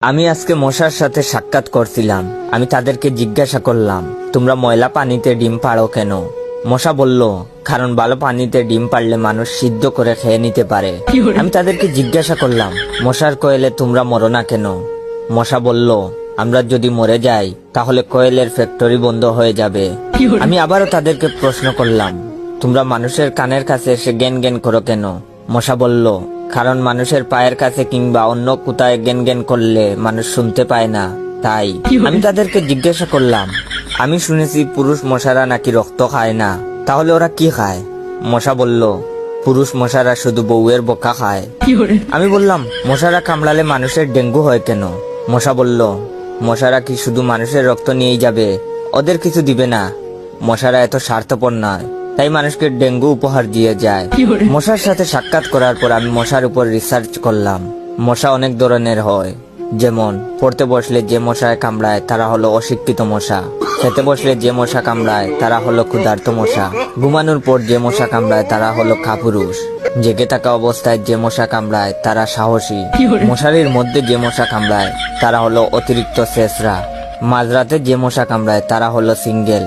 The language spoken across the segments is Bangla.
আমি আজকে মশার সাথে সাক্ষাৎ করছিলাম। আমি তাদেরকে জিজ্ঞাসা করলাম, তোমরা ময়লা পানিতে ডিম পাড়ো কেন? মশা বলল, কারণ ভালো পানিতে ডিম পারলে মানুষ সিদ্ধ করে খেয়ে নিতে পারে। আমি তাদেরকে জিজ্ঞাসা করলাম, মশার কোয়েলে তোমরা মরো না কেন? মশা বলল, আমরা যদি মরে যাই তাহলে কোয়েলের ফ্যাক্টরি বন্ধ হয়ে যাবে। আমি আবারও তাদেরকে প্রশ্ন করলাম, তোমরা মানুষের কানের কাছে এসে জ্ঞান জ্ঞান করো কেন? মশা বলল, কারণ মানুষের পায়ের কাছে কিংবা অন্য কোথায় জ্ঞান জ্ঞান করলে মানুষ শুনতে পায় না, তাই। আমি তাদেরকে জিজ্ঞাসা করলাম, আমি শুনেছি পুরুষ মশারা নাকি রক্ত খায় না, তাহলে ওরা কি খায়? মশা বলল, পুরুষ মশারা শুধু বউয়ের বোকা খায়। আমি বললাম, মশারা কামড়ালে মানুষের ডেঙ্গু হয় কেন? মশা বলল, মশারা কি শুধু মানুষের রক্ত নিয়েই যাবে, ওদের কিছু দিবে না। মশারা এত স্বার্থপর নয়, তাই মানুষকে ডেঙ্গু উপহার দিয়ে যায়। মশার সাথে সাক্ষাৎ করার পর আমি মশার উপর রিসার্চ করলাম। মশা অনেক ধরনের হয়, যেমন পড়তে বসলে যে মশায় কামড়ায় তারা হলো অশিক্ষিত মশা, খেতে বসলে যে মশা কামড়ায় তারা হলো ক্ষুধার্ত মশা, ঘুমানোর পর যে মশা কামড়ায় তারা হলো কাপুরুষ, জেগে থাকা অবস্থায় যে মশা কামড়ায় তারা সাহসী, মশারির মধ্যে যে মশা কামড়ায় তারা হলো অতিরিক্ত শেষরা, মাঝরাতে যে মশা কামড়ায় তারা হলো সিঙ্গেল,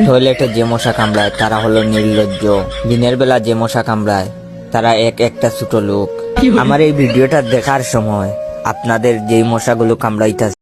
টয়লেটে যে মশা কামড়ায় তারা হলো নির্লজ্জ, দিনের বেলা যে মশা কামড়ায় তারা একটা ছোট লোক। আমার এই ভিডিওটা দেখার সময় আপনাদের যেই মশাগুলো কামড়াইতেছে